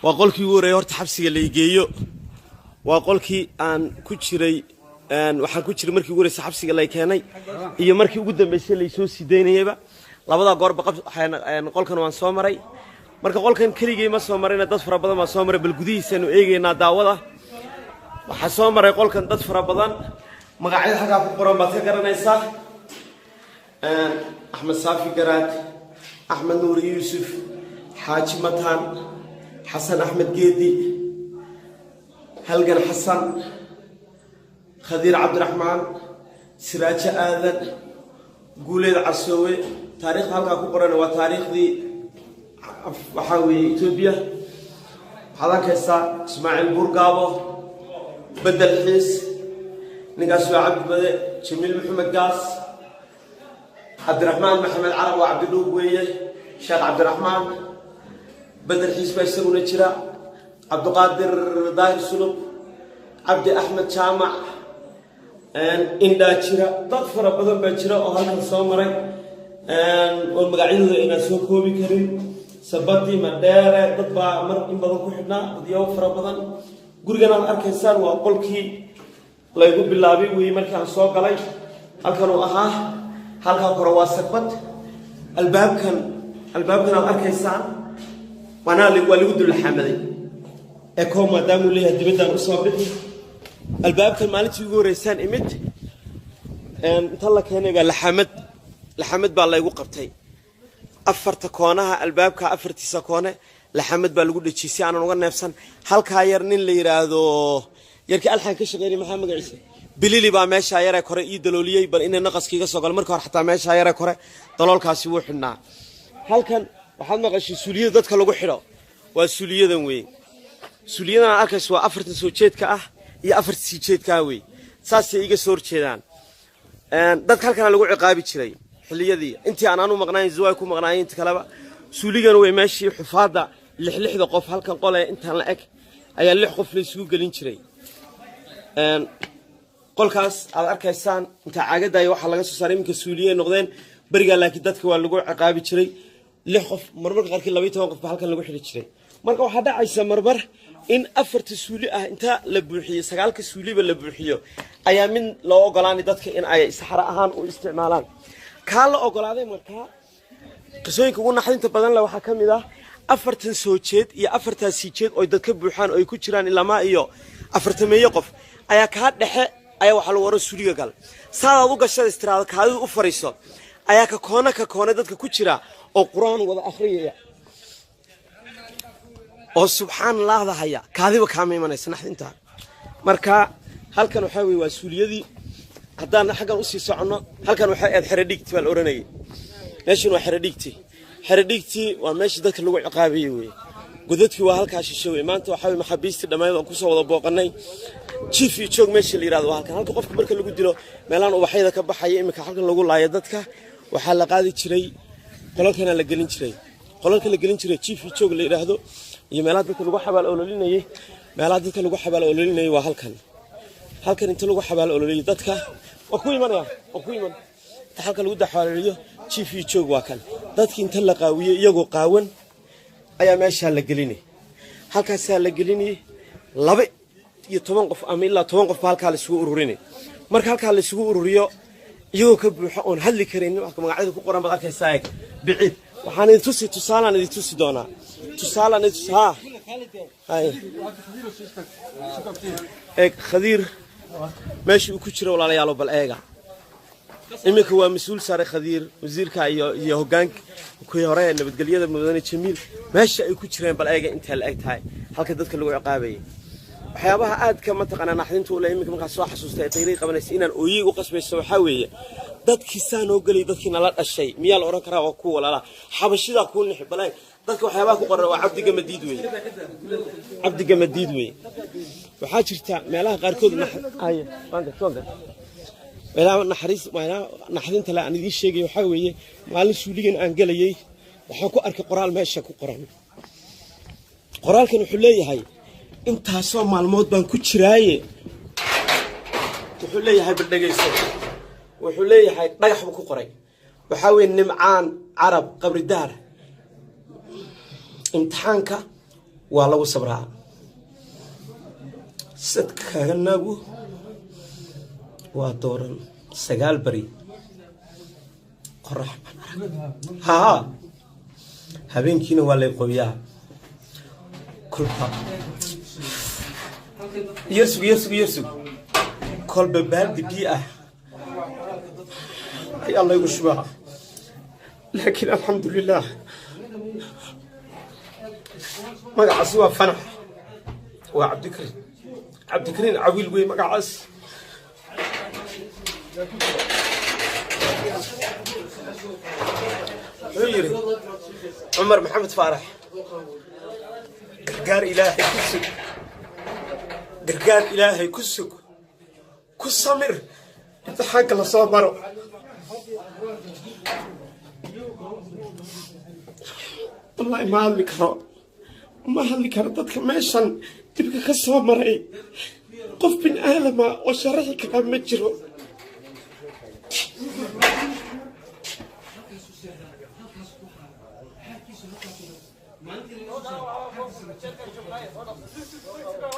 وقولكي وري هرت حبسي اللي يجيو وقولكي أن كتشري أن وحن كتشري مركي وري حبسي اللي كاني هي مركي قدام بس اللي يسوي سيديني هبة لابد قرب قبض حين قول كانوا عن سومري مركي قول كان كليجي ما سومرينا تصفر بدل ما سومري بالجدي سنو إيجي ناداوده وحسومري قول كان تصفر بدل مقاعد حاجة في القرآن ما تذكرنا إنسان أحمد صافي قرات أحمد نور يوسف حاج متان حسن أحمد جيدي هلقن حسن خضير عبد الرحمن سراج آذن قوليد عسوي تاريخ هلقا كبرنا وتاريخ ذي وحاوي إثيوبيا هذا كيسا إسماعيل بورقابو بدل حيس نقاس عبد بدء جميل محمد قاس عبد الرحمن محمد عرب وعبد اللوب ويه شيخ عبد الرحمن بدل حيس بيسرون الشراء عبد القادر داير سلوب عبد أحمد شامع إندا شراء ضفر بدل بشراء وهذا الصومري والمقاعد إن سوكو بكريم سبتي مدارة ضبع مر إن بدل كحنا ضيوف بدل قرجنا أركنسان وقولكي لا يقول بالله بي مركان سوق علي أكنوا هلكا كروا سبت الباب كان أركنسان وانا اللي ولود الحمدي اكو ما دام لي دبدا مصابتي الباب كان مالتي يغوريسان امد طلع هنا لحمد با لا يغو قبتay afarta koonaha albaabka afartiisa koone laxamad baa lagu dhajiisay aan uga neefsan halka yar nin la yiraahdo yarkii alxan ka shaqeeyay maxaa magaciisa bilili baa meesha yar ee kore ii dalooliyay bal inay naqaskiiga soo gal marka hore xataa meesha yar ee kore daloolkaasi wuu xidhnaa halkan waxaad maqashay suuliyada dadka lagu xidho waa suuliyadan weey suuliyadan arkays waa afartan soo jeedka ah iyo afartan sii jeedka weey saas ay iga soo horjeedaan dad halkan lagu ciqaabi jiray xilliyadii intii aan aanu maqnaayn zuway ku maqnaayeen inta kaleba suuligan way meeshii xufaada lixda qof halkan qolay inta la eg ayaa lix qof la isugu galin jiray qolkaas aad arkaysaan inta caagaday waxa laga soo saaray iminka suuliye noqdeen bariga laakiin dadka waa lagu ciqaabi jiray lix qof marmarka qaarkii 12 qof halkan lagu xidhi jiray marka waxa dhacaysa marmar in afarta suuli ah inta la buuxiyo sagaalka suuliba la buuxiyo ayaa min loo ogolaanay dadka in ay saxara ahaan u isticmaalaan kala ogolaaday marka qisooyinka ugu naxdinta badan la waxa kamid ah afartan soo jeed iyo afartan sii jeed oo dadka buuxaan oo ay ku jiraan ilaa ma iyo afartameeyo qof ayaa ka dhaxe ayaa waxa lagu waro suuliga gal saad u gashay istiraad kaadu u fariiso ayaa ka koona dadka ku jira oo quraan wada akhriyaya oo subhanallah haya kaadiba ka meemanaysan naxdinta marka halkan waxa weey waa suuliyadii haddaan xagan u sii socono halkan waxa aad xeradhigti wal oranay meeshan waa xeradhigti waa meesha dadka lagu ciqaabiyo weey godadkii waa halka shisheeyay maanta waxa weey maxaabiista dhameeyay oo ku soo wada booqanay chief iyo joog meesha la yiraahdo halka qofka marka lagu dilo meelaan ubaxyada ka baxay imika halkan lagu laayo dadka waxa la qaadi jiray qolalkana la gelin jiray chief iyo joog la yiraahdo iyo meelaha dadka lagu xabaal ololinayay waa halkan inta lagu xabaal ololinayay dadka oo ku imanaya halka lagu daxaaleeyo chief iyo joog waa kan dadkii inta la qaawiyo iyagoo qaawan ayaa meesha la gelinay halkaas la gelinay 12 qof ama ilaa 10 qof halka la isugu ururinay marka halka la isugu ururiyo iyagoo ka buuxa oo hadli karin wax magacyada ku qoran bad arkaysaa biciid waxaan idin tusi doonaa khadiir meeshii uu ku jiro walaalayaal bal eega imika waa mas'uul sare khadiir wasiirka iyo hoggaanka ku hore nabadgelyada mudane Jamiil meesha ay ku jireen bal eega inta la eg tahay halka dadka lagu ciqaabay waxyaabaha aad ka mataqana naxdinta u leeyahay marka soo xasuustay tayriiq qabanaysa inaan ooyay u qasbayso waxa weeye dadkii saan oo galay dadkii nala dhashay miyaa la oran karaa waa ku walaala xabashida ku nixi balay dadka waxyaabaha ku qoran waa cabdiga madiid weey waxa jirta meelaha qaarkood meelaha naxdinta la aan idin sheegay waxa weeye maalin suuligan aan galayay waxaan ku arkay qoraal meesha ku qoran qoraalkan wuxuu leeyahay intaasoo maalmood baan ku jiraaye wuxuu leeyahay badhageyso wuxuu leeyahay dhagax ku qoray waxa weyn nimcaan carab qabri daar imtixaanka والله صبرها sadkanagu waa dooran sagaal bari qorax ha habeenkiina waa lay qoyaa kulba yersug kolba baaldi biyo ah ay Allah igu shubaa laakiin alxamdulillah magacaas waa fanax waa cabdikariin cawiil wey magacaas يري عمر محمد فارح قرقار إلهي كسك قرقار إلهي كسك كسمر انت حاك الله صابرو والله ما هذي كرو ما هذي كرو ضدك ماشان تبقى كسامري قف بن آدم وشرحي كلام مجرو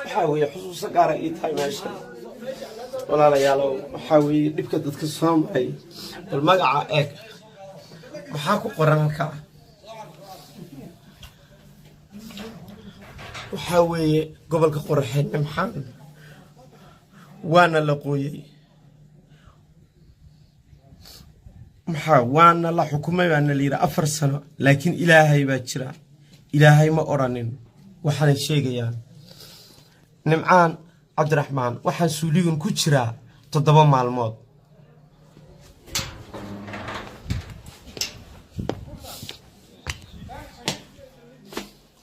حاوي حصوص قارة إيتاي ماشي ولا لا يالو حاوي دبك ددك سوماي المقعة إيك محاكو قرانكا وحاوي قبل كقرحين محان وانا لقوي وانا لا حكومة وانا ليرا 4 سنة لكن إلهي باجرا إلهي ما أورانين وحنا الشيء نمعان عبد الرحمن وحن سوليون كجرا 7 maalmood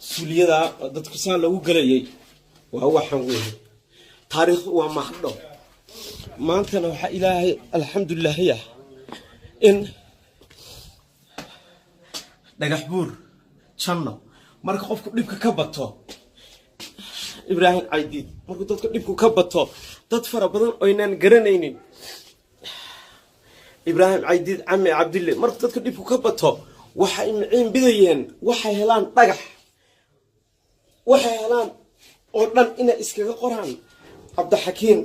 سوليدا dadku saan lagu galayay waa waxan weey taariikh waa maxdo maantana waxa ilaahay alxamdulillah in dhagax buur janno marka qofku dhibka ka bato إبراهيم عيديد مركو دادكو ديبكو كباتو داد فرا بدن اوينان غرانينين إبراهيم عيديد عمي عبد الله مركو دادكو ديبكو كباتو waxay miciin bidayeen waxay helaan dhagax waxay helaan oo dhan inay iskaga qoraan Abdi Xakiin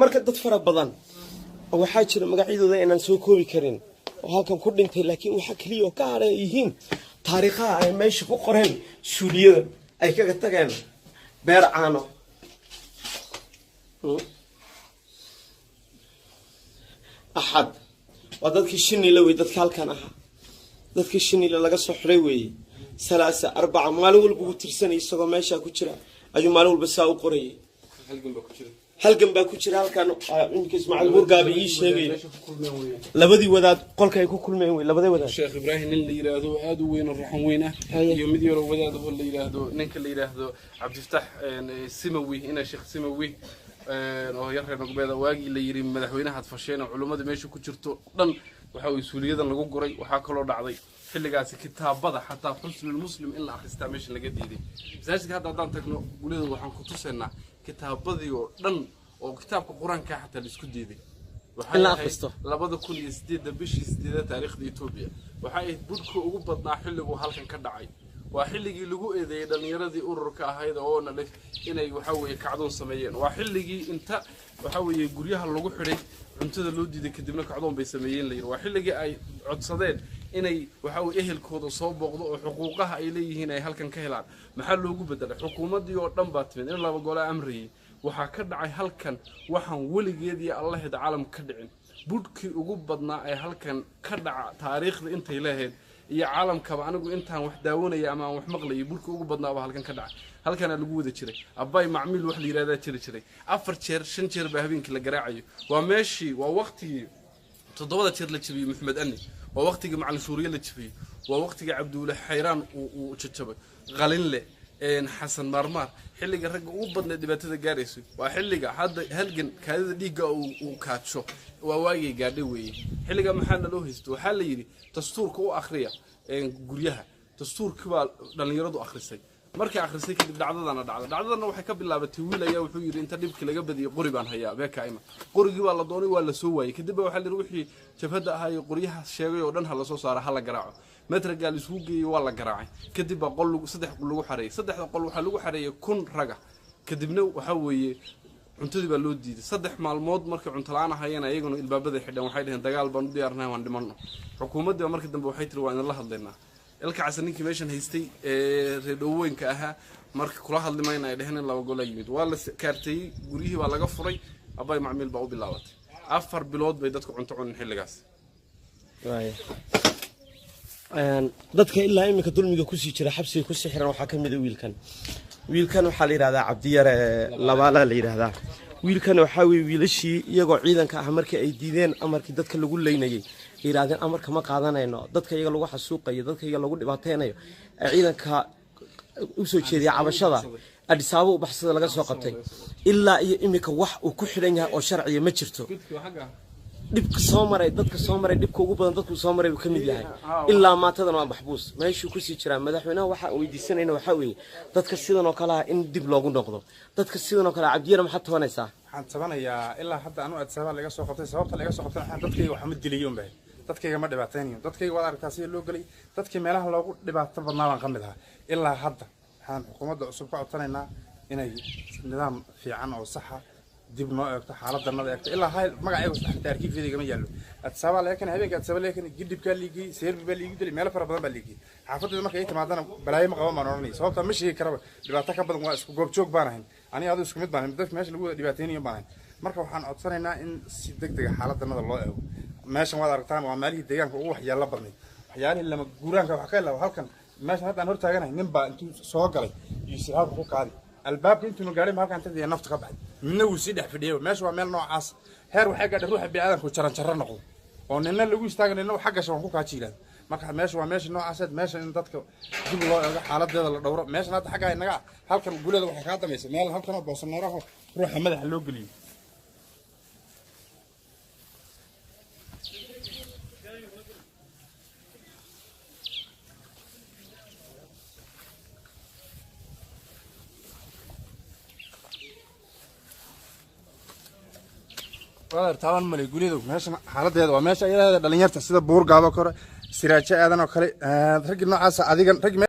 marka dad fara badan waxa jira magacyadooda inaan soo koobi karin oo halkan ku dhintay laakiin waxa kaliya oo ka haray yihiin taariikhaha ay meesha ku qoreen suuliyada ay kaga tageen beer caano axad waa dadkii shinile way dadka halkan ahaa dadkii shinile laga soo xiray weey 3 4 maalin walba uu tirsanay isagoo meesha ku jira ayuu maalin walba saa u qorayay halgan baa ku jira halkan inka Ismaaciil Burgaabi ii sheegay labadii wadaad qolka ay ku kulmeen way labadii wadaad Sheekh Ibrahim nin la yiraahdo aad u weyn oo ruxan weyn ah iyo mid yar oo wadaad oo la yiraahdo ninka la yiraahdo Cabdifataax Simawi ina Sheekh Simawi oo yar reer Nogbeeda waagi la yiri madaxweynaha fasheen culimada meesha ku jirto dhan waxa uu suuliyadan lagu guray waxa kale oo dhacday xilligaasi kitaabada xataa xusnul muslim in la akhristo meesha laga diiday masaajidka hadda aan tagno gulida waxaan ku tusaynaa kitaabadii oo dhan oo kitaabka quraanka xataa isku diiday waxa la akhristo 2008 bishii 8 taariikhda Itoobiya waxa ay budku ugu badnaa xilligu halkan ka dhacay waa xilligii lagu eedeeyay dhalinyaradii ururka ahayd oo nalay inay waxa weeye kacdoon sameeyeen waa xilligii inta waxa weeye guryaha lagu xiray cuntada loo diiday kadibna kacdoon bay sameeyeen la yiri waa xilligii ay codsadeen inay waxa weeye ehelkooda soo booqdo oo xuquuqaha ay leeyihiin ay halkan ka helaan maxaa loogu bedelay xukuumadii oo dhan baa timid in laba gole amriyay waxa ka dhacay halkan waxaan weligeedii Allah caalam ka dhicin budkii ugu badnaa ay halkan ka dhaca taariikhda intay leeyahay iyo caalamkaba anigu intaan wax daawanaya ama wax maqlay budkii ugu badnaa baa halkan ka dhacay halkana lagu wada jiray abay macmiil wax la yiraahdaa jiray 4 jeer 5 jeer baa habeenkii la garaacayo waa meeshii waa waqtigii 7 jeer la jabiyay Maxamed Anni waa waqtigii macallin Suuriye la jabiyay waa waqtigii Cabdulle Xayraan uu jajabay qalin leh حسن مرمار حلقة رجع وبدنا دبته الجارسي وحلقة هذا هلجن كذا ديجا وكاتشو وواجي قادوي حلقة محل له هستو حل يري تستور كو آخرية جريها تستور كوا لأن يردوا آخر شيء مركي آخر شيء كده دعضنا وحكى بالله بتويله يا وحير أنت دبك لقى بدي قريب عن هيا بك عيمة قريب ولا ضوني ولا سوي كده بوحل روحي شوف هذا هاي قريها شيء ودن هلا صار هلا جراعه matraga la isugu geeyay waa la garaacay kadib baa qol saddex qol lagu xareeyay saddexda qol waxaa lagu xareeyay 1,000 raga kadibna waxa weeye cuntadii baa loo diiday saddex maalmood markay cunto la'aan ahayeen ayaguna ilbaabada xidhan waxay dhaheen dagaal baan u diyaarnahay waan dhimanno xukuumadda markii dambe waxay tiri waa in la hadlaynaa ilka casan ninkii meeshan haystay reedhoweenka ahaa marka kula hadlimayna ay dhaheen laba gol yimid waa la kaartay guriyihii baa laga furay abay macmiil baa u bilaabatay 4 bilood bay dadku cunto cunin xilligaas dadka ilaa imika dulmiga ku sii jira xabsiga ku sii xiran waxa kamid ah wiilkan waxa la yiraahdaa Cabdiyare labaala la yiraahdaa wiilkan waxa wiilashii iyagoo ciidanka ah markii ay diideen amarkii dadka lagu leynayay yiraahdeen amarka ma qaadanayno dadka iyaga lagu xasuuqayo dadka iyaga lagu dhibaateynayo ciidanka u soo jeediya cabashada Addis Ababa u baxsada laga soo qabtay ilaa iyo imika wax uu ku xiran yahay oo sharci ma jirto dibka soo maray dadka soo maray dibka ugu badan dadku soo maray uu kamid yahay ilaa maatadan waa maxbuus meeshuu ku sii jiraa madaxweynaha waxa uu weydiisanayna waxa weeye dadka sidan oo kale in dib loogu noqdo dadka sidan oo kale Cabdiyare maxaa tabanaysaa waxaan tabanayaa ilaa hadda anu Addis Ababa laga soo qabtay sababta laga soo qabtay dadkayga waxa mid dilayoon baa dadkayga ma dhibaataynayo dadkayga wada aragtaa si loo galay dadkii meelaha loogu dhibaato badnaa kamid ah ilaa hadda waxaan xukuumadda cusub ka codsanaynaa inay nidaam fiican oo sax ah dib noo eegto xaaladana eegto ilaa hay magacayga saxta arkiifyada ma yaalo Addis Ababa laakiin habeenka Addis Ababa laakiin gidibka liigi seerbi baa liigi dilay meel fara badan baa liigi xaafadda markay timaadana balaayo ma qaban maanoonay sababta ma sheegi karaba dhibaato ka badan waa isku goob joog baanahay ani aad isku mid baan dadka meesha lagu dhibaateynayo baanahay marka waxaan codsanaynaa in si degdeg ah xaaladana loo eego meeshan waad aragtaan waa meelihii deegaanka ugu waxyaalo badnay waxyaalihii lama guuraanka waxa ka ilaa halkan meeshan hadda aan hor taaganahay nin baa intuu soo galay iyo si halka ku qaadi albaabka intuu gaari ma halkan tadii nafta ka baxay midna wuu si dhex fidhiyo meesha waa meel noocaas heer waxay gaadhay ruuxa bini'aadamku jaran noqdo oo ninna lagu istaaganayna xagga shan ku kaajiilaan marka meesha waa meesha noocaas meesha in dadka dib loo eego xaaladeeda la dhowro meesha hadda xagga inaga halkan gulada waxa ka dambeysay meel halkan oo boosaneeraha ruuxa madaxa loo galiyo waa taan malay gulida meesha xaaladeeda waa meesha iyada dhalinyarta sida buur gaabo kore siraajo aadan oo kale rag noocaas adigan rag